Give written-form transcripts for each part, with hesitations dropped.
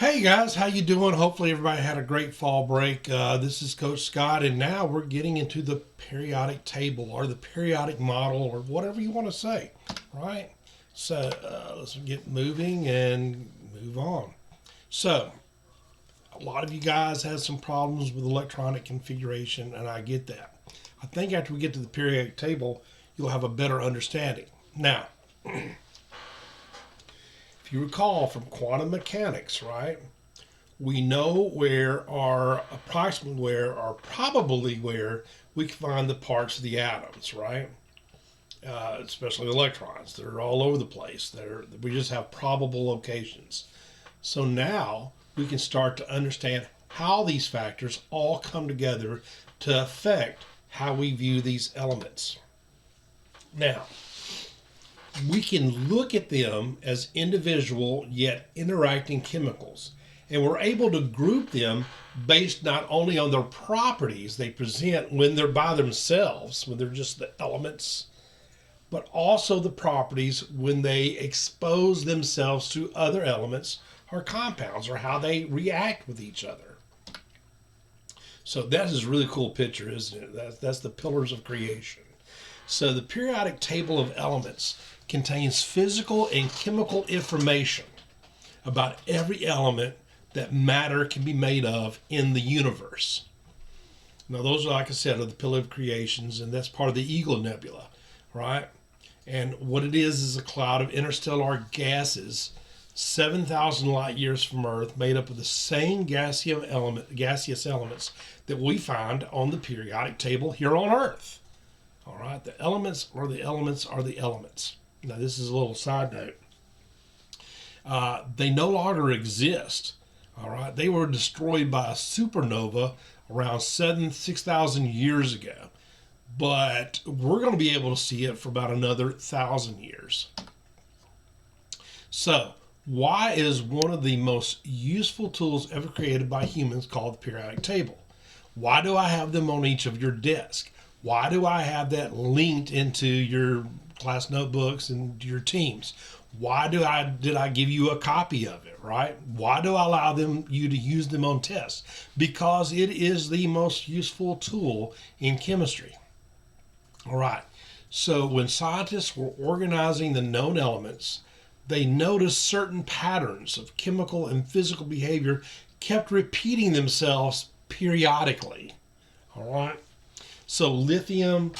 Hey guys, how you doing? Hopefully everybody had a great fall break. This is Coach Scott, and now we're getting into the periodic table or the periodic model or whatever you want to say, right? So let's get moving and move on. So a lot of you guys have some problems with electronic configuration, and I get that. I think after we get to the periodic table, you'll have a better understanding. Now, if you recall from quantum mechanics, right? We know where are approximately where or probably where we can find the parts of the atoms, right? Especially electrons. They're all over the place. We just have probable locations. So now we can start to understand how these factors all come together to affect how we view these elements. Now, we can look at them as individual yet interacting chemicals, and we're able to group them based not only on their properties they present when they're by themselves, when they're just the elements, but also the properties when they expose themselves to other elements or compounds, or how they react with each other. So that is a really cool picture, isn't it? That's the pillars of creation. So the periodic table of elements contains physical and chemical information about every element that matter can be made of in the universe. Now those are, like I said, are the pillar of creations, and that's part of the Eagle Nebula, right? And what it is a cloud of interstellar gases 7,000 light years from Earth, made up of the same gaseous elements that we find on the periodic table here on Earth. All right, the elements are the elements are the elements. Now, this is a little side note. They no longer exist. All right, they were destroyed by a supernova around 6,000 years ago. But we're going to be able to see it for about another 1,000 years. So, why is one of the most useful tools ever created by humans called the periodic table? Why do I have them on each of your desk? Why do I have that linked into your class notebooks and your teams? Why did I give you a copy of it, right? Why do I allow you to use them on tests? Because it is the most useful tool in chemistry. All right. So when scientists were organizing the known elements, they noticed certain patterns of chemical and physical behavior kept repeating themselves periodically. All right. So lithium,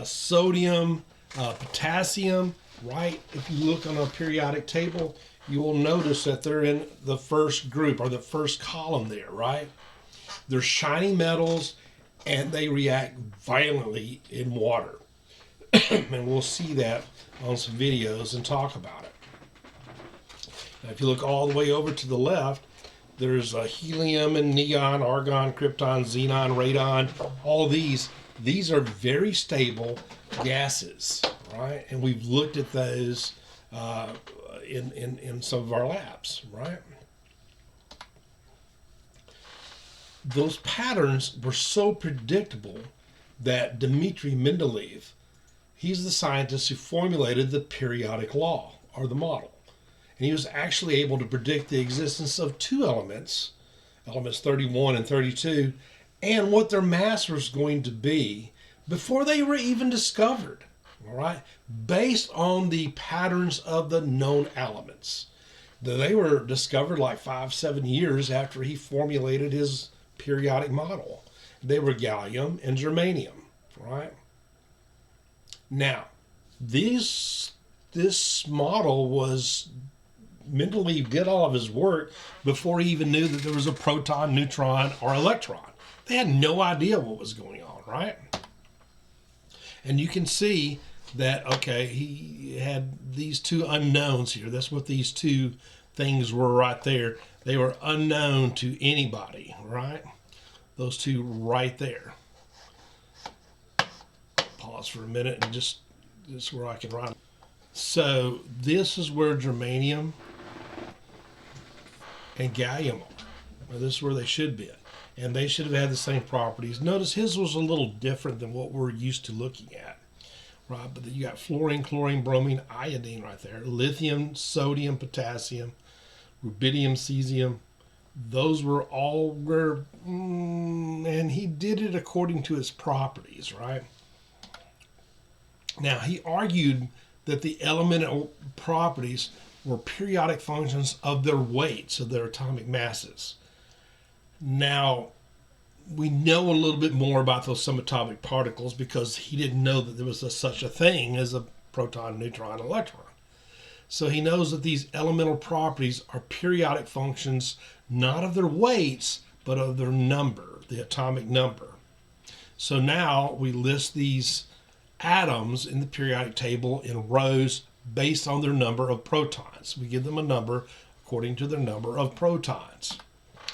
sodium, potassium, right? If you look on a periodic table, you will notice that they're in the first group or the first column there, right? They're shiny metals, and they react violently in water. And we'll see that on some videos and talk about it. Now, if you look all the way over to the left, there's helium and neon, argon, krypton, xenon, radon, all these. These are very stable gases, right? And we've looked at those in some of our labs, right? Those patterns were so predictable that Dmitri Mendeleev, he's the scientist who formulated the periodic law, or the model. And he was actually able to predict the existence of two elements, elements 31 and 32, and what their mass was going to be before they were even discovered, all right, based on the patterns of the known elements. They were discovered like 5-7 years after he formulated his periodic model. They were gallium and germanium, right? Now, this model was, Mendeleev did all of his work before he even knew that there was a proton, neutron, or electron. They had no idea what was going on, right? And you can see that, okay, he had these two unknowns here. That's what these two things were right there. They were unknown to anybody, right? Those two right there. Pause for a minute and just this is where I can write. So this is where germanium and gallium are. Now, this is where they should be. And they should have had the same properties. Notice his was a little different than what we're used to looking at, right? But you got fluorine, chlorine, bromine, iodine right there. Lithium, sodium, potassium, rubidium, cesium, Those were all and he did it according to his properties, right? Now, he argued that the elemental properties were periodic functions of their weights, of their atomic masses. Now, we know a little bit more about those subatomic particles because he didn't know that there was such a thing as a proton, neutron, electron. So he knows that these elemental properties are periodic functions, not of their weights, but of their number, the atomic number. So now we list these atoms in the periodic table in rows based on their number of protons. We give them a number according to their number of protons.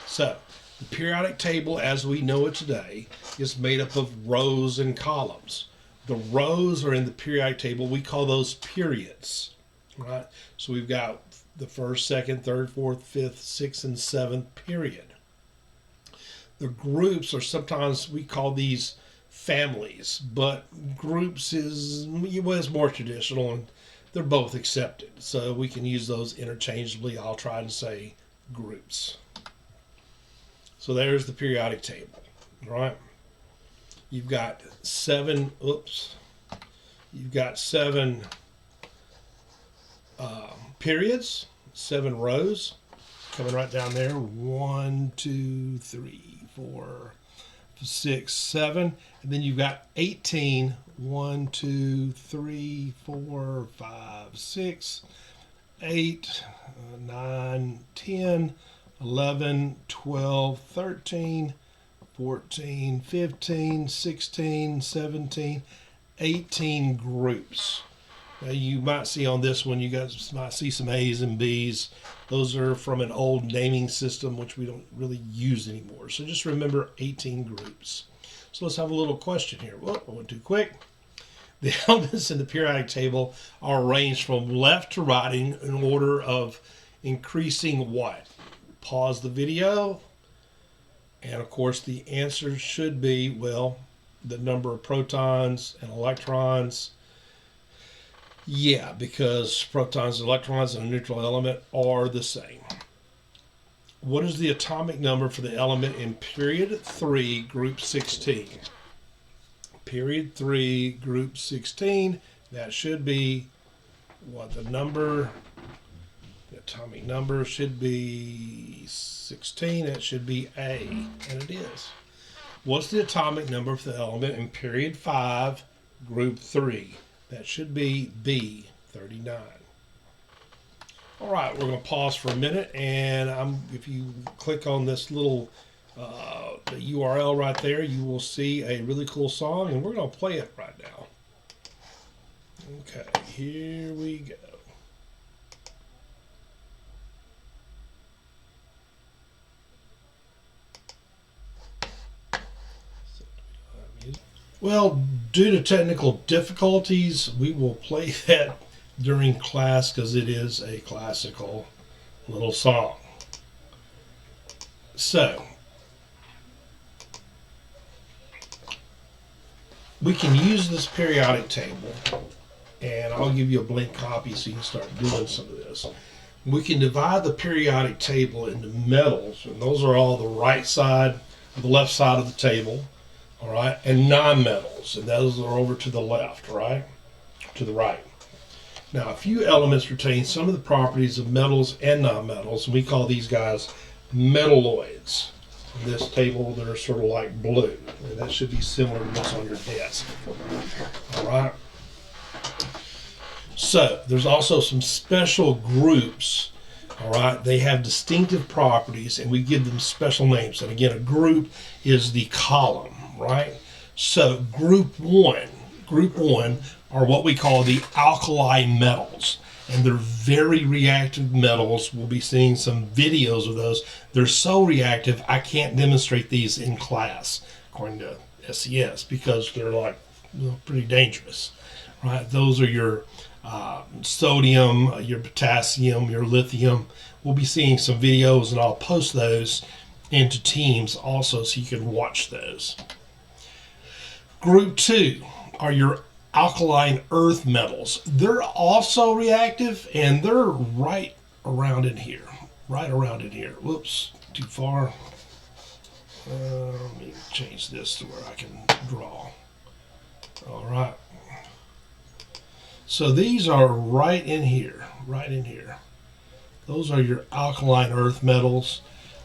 So the periodic table as we know it today is made up of rows and columns. The rows are in the periodic table. We call those periods, right? So we've got the first, second, third, fourth, fifth, sixth, and seventh period. The groups are sometimes, we call these families, but groups is more traditional, and they're both accepted. So we can use those interchangeably. I'll try to say groups. So there's the periodic table, right? You've got seven periods, 7 rows, coming right down there. 1, 2, 3, 4, 6, 7. And then you've got 18. 1, 2, 3, 4, 5, 6, 8, 9, 10, 11, 12, 13, 14, 15, 16, 17, 18 groups. Now you might see on this one, you guys might see some A's and B's. Those are from an old naming system, which we don't really use anymore. So just remember 18 groups. So let's have a little question here. Whoop, I went too quick. The elements in the periodic table are arranged from left to right in order of increasing what? Pause the video. And of course the answer should be, well, the number of protons and electrons. Yeah, because protons and electrons in a neutral element are the same. What is the atomic number for the element in period 3, group 16? Period 3, group 16. That should be what the number, the atomic number should be 16. It should be A, and it is. What's the atomic number for the element in period 5, group 3? That should be B, 39. All right, we're going to pause for a minute, and if you click on this little the URL right there, you will see a really cool song, and we're going to play it right now. Okay, here we go. Well, due to technical difficulties, we will play that during class because it is a classical little song. So, we can use this periodic table, and I'll give you a blank copy so you can start doing some of this. We can divide the periodic table into metals, and those are all the right side or the left side of the table. All right, and nonmetals, and those are over to the left, right? To the right. Now, a few elements retain some of the properties of metals and nonmetals, and we call these guys metalloids. In this table, they're sort of like blue, and that should be similar to what's on your desk. All right. So, there's also some special groups. All right, they have distinctive properties, and we give them special names. And again, a group is the column. Right? So group one are what we call the alkali metals, and they're very reactive metals. We'll be seeing some videos of those. They're so reactive, I can't demonstrate these in class, according to SES, because they're like pretty dangerous, right? Those are your sodium, your potassium, your lithium. We'll be seeing some videos, and I'll post those into Teams also so you can watch those. Group 2 are your alkaline earth metals. They're also reactive, and they're right around in here. Whoops, Too far. Let me change this to where I can draw. All right. So these are right in here, right in here. Those are your alkaline earth metals.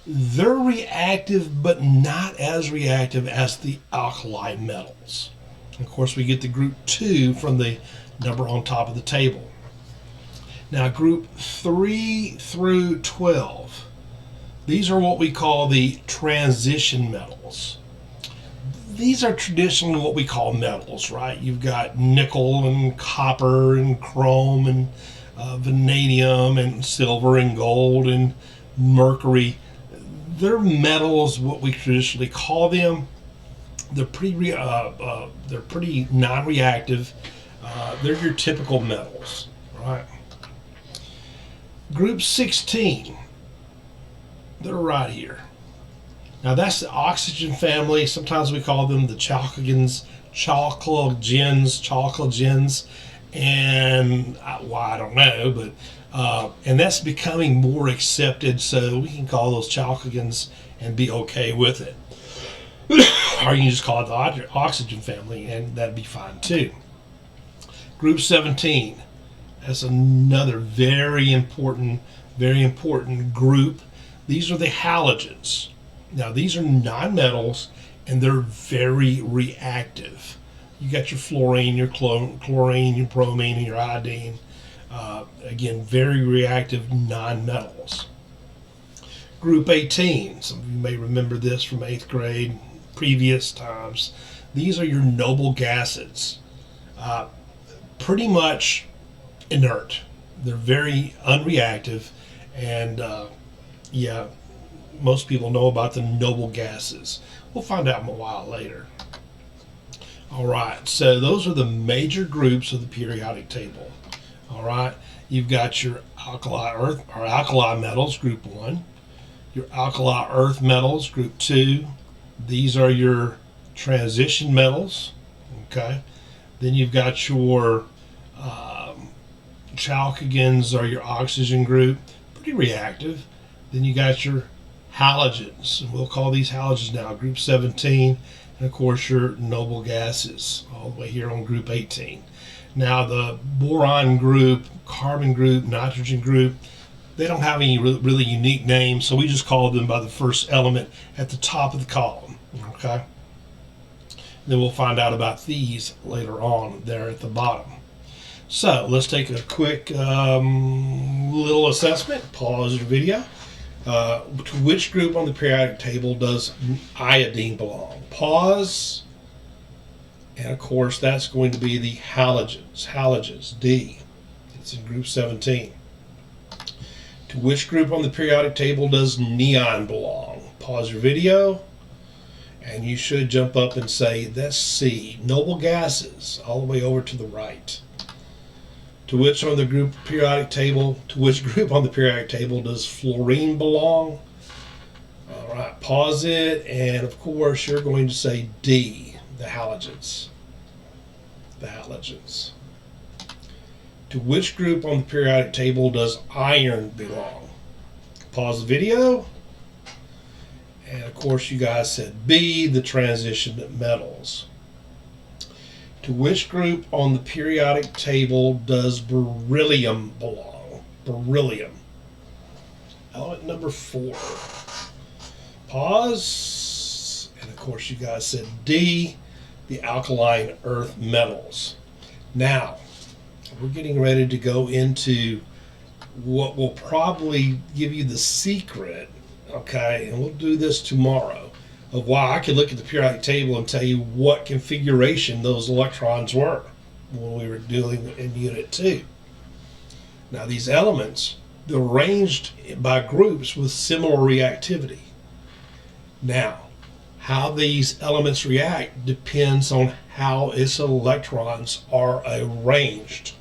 They're reactive, but not as reactive as the alkali metals. Of course, we get the group 2 from the number on top of the table. Now, group 3 through 12, these are what we call the transition metals. These are traditionally what we call metals, right? You've got nickel and copper and chrome and vanadium and silver and gold and mercury. They're metals, what we traditionally call them. They're pretty non-reactive. They're your typical metals, right? Group 16, they're right here. Now that's the oxygen family. Sometimes we call them the Chalcogens, and why I don't know, but and that's becoming more accepted, so we can call those Chalcogens and be okay with it. Or you can just call it the oxygen family, and that'd be fine too. Group 17, that's another very important group. These are the halogens. Now these are non-metals, and they're very reactive. You got your fluorine, your chlorine, your bromine, and your iodine. Again, very reactive non-metals. Group 18, some of you may remember this from 8th grade, previous times. These are your noble gases. Pretty much inert. They're very unreactive, and yeah, most people know about the noble gases. We'll find out in a while later. All right, so those are the major groups of the periodic table. All right, you've got your alkali metals, group 1, your alkali earth metals, group 2. These are your transition metals, okay? Then you've got your chalcogens, or your oxygen group, pretty reactive. Then you got your halogens, and we'll call these halogens now, group 17, and of course your noble gases, all the way here on group 18. Now the boron group, carbon group, nitrogen group, they don't have any really unique names, so we just call them by the first element at the top of the column, okay? Then we'll find out about these later on there at the bottom. So let's take a quick little assessment. Pause your video. To which group on the periodic table does iodine belong? Pause. And of course, that's going to be the halogens, D. It's in group 17. To which group on the periodic table does neon belong? Pause your video. And you should jump up and say, that's C, noble gases, all the way over to the right. To which on the group periodic table, to which group on the periodic table does fluorine belong? All right, pause it, and of course you're going to say D, the halogens. The halogens. To which group on the periodic table does iron belong? Pause the video. And of course you guys said B, the transition metals. To which group on the periodic table does beryllium belong? Beryllium. Element number 4. Pause. And of course you guys said D, the alkaline earth metals. Now, we're getting ready to go into what will probably give you the secret, okay, and we'll do this tomorrow, of why I could look at the periodic table and tell you what configuration those electrons were when we were dealing in Unit 2. Now these elements, they're arranged by groups with similar reactivity. Now, how these elements react depends on how its electrons are arranged.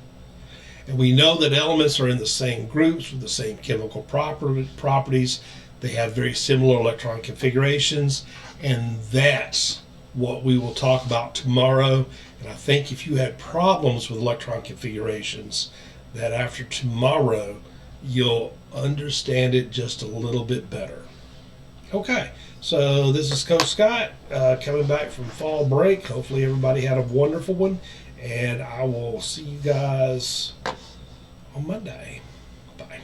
And we know that elements are in the same groups with the same chemical properties. They have very similar electron configurations, and that's what we will talk about tomorrow. And I think if you had problems with electron configurations, that after tomorrow you'll understand it just a little bit better. Okay, so this is Coach Scott coming back from fall break. Hopefully, everybody had a wonderful one, and I will see you guys on Monday. Bye.